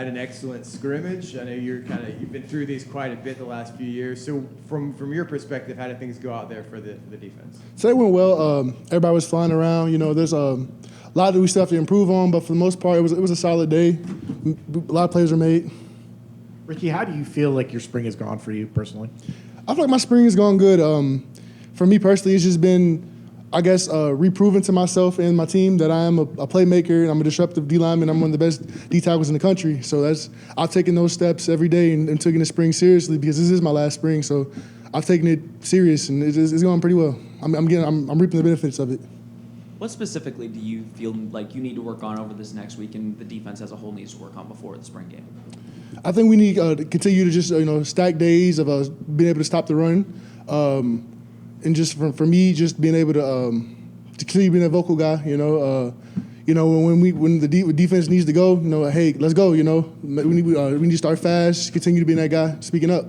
had an excellent scrimmage. I know you've been through these quite a bit the last few years. So from your perspective, how did things go out there for the defense? So it went well. Everybody was flying around. You know, there's a lot that we still have to improve on, but for the most part, it was a solid day. A lot of plays were made. Ricky, how do you feel like your spring has gone for you personally? I feel like my spring has gone good. For me personally, it's just been, I guess, reproving to myself and my team that I am a playmaker and I'm a disruptive D lineman. I'm one of the best D tackles in the country. So I've taken those steps every day and taking the spring seriously because this is my last spring. So I've taken it serious and it's going pretty well. I'm reaping the benefits of it. What specifically do you feel like you need to work on over this next week and the defense as a whole needs to work on before the spring game? I think we need to continue to just stack days of being able to stop the run, and just for me, just being able to continue being a vocal guy. When the defense needs to go, hey, let's go. We need to start fast, continue to be that guy speaking up.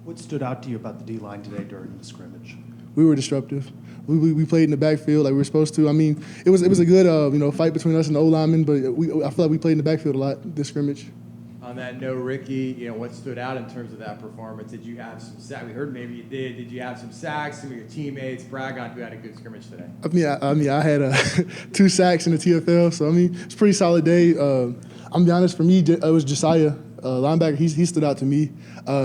What stood out to you about the D line today during the scrimmage? We were disruptive. We played in the backfield like we were supposed to. I mean, it was a good fight between us and the O linemen, but I feel like we played in the backfield a lot this scrimmage. On that note, Ricky, what stood out in terms of that performance? Did you have some sacks? We heard maybe you did. Did you have some sacks? Some of your teammates brag on who had a good scrimmage today. I had 2 sacks in the TFL, so it's a pretty solid day. I'm be honest, for me, it was Josiah, linebacker. He stood out to me.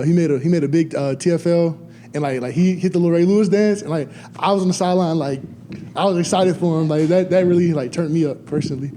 He made a big TFL, and he hit the little Ray Lewis dance, and I was on the sideline, I was excited for him. That really turned me up personally.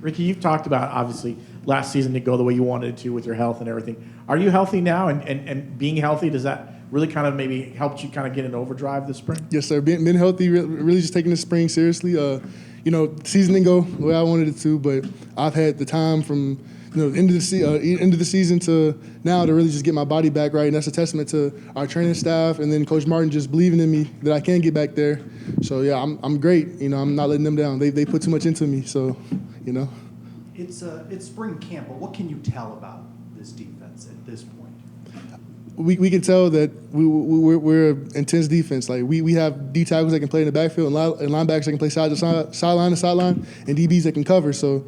Ricky, you've talked about obviously last season didn't go the way you wanted it to with your health and everything. Are you healthy now? And being healthy, does that really kind of maybe helped you kind of get an overdrive this spring? Yes, sir. Being healthy, really just taking the spring seriously. Season didn't go the way I wanted it to, but I've had the time from end of the season to now to really just get my body back right, and that's a testament to our training staff and then Coach Martin just believing in me that I can get back there. So yeah, I'm great. I'm not letting them down. They put too much into me, so It's spring camp, but what can you tell about this defense at this point? We can tell that we're an intense defense. We have D tackles that can play in the backfield and linebackers that can play sideline to sideline, and DBs that can cover. So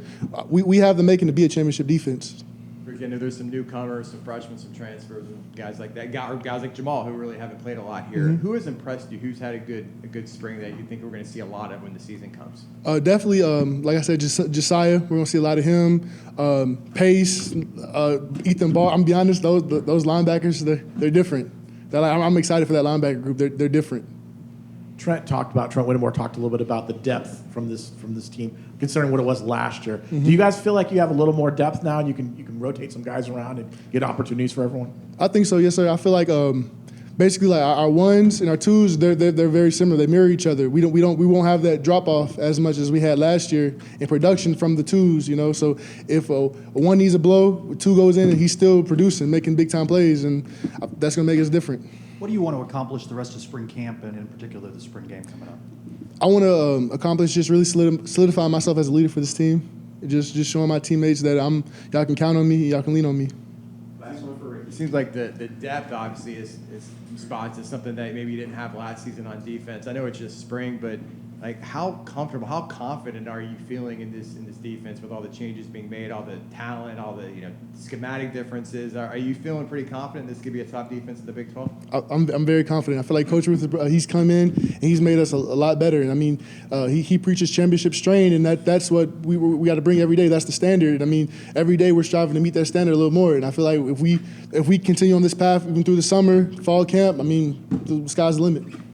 we have the making to be a championship defense. Ricky, I know there's some newcomers, some freshmen, some transfers, and guys like that. Guys like Jamal who really haven't played a lot here. Mm-hmm. Who has impressed you? Who's had a good spring that you think we're going to see a lot of when the season comes? Definitely, like I said, Josiah. We're going to see a lot of him. Pace, Ethan Ball. I'm gonna be honest, those linebackers, they're different. I'm excited for that linebacker group. They're different. Trent Whittemore talked a little bit about the depth from this team, considering what it was last year. Mm-hmm. Do you guys feel like you have a little more depth now, and you can rotate some guys around and get opportunities for everyone? I think so, yes, sir. I feel like basically our ones and our twos, they're very similar. They mirror each other. We won't have that drop off as much as we had last year in production from the twos. So if a one needs a blow, 2 goes in and he's still producing, making big time plays, and that's gonna make us different. What do you want to accomplish the rest of spring camp and in particular the spring game coming up? I want to accomplish just really solidifying myself as a leader for this team. Just showing my teammates that y'all can count on me, y'all can lean on me. Last one for Rick. It seems like the depth obviously is spots is something that maybe you didn't have last season on defense. I know it's just spring, but how comfortable, how confident are you feeling in this defense with all the changes being made, all the talent, all the schematic differences? Are you feeling pretty confident this could be a top defense in the Big 12? I'm very confident. I feel like Coach Ruth, he's come in and he's made us a lot better. And I mean, he preaches championship strain, and that's what we got to bring every day. That's the standard. I mean, every day we're striving to meet that standard a little more. And I feel like if we continue on this path even through the summer, fall camp, I mean, the sky's the limit.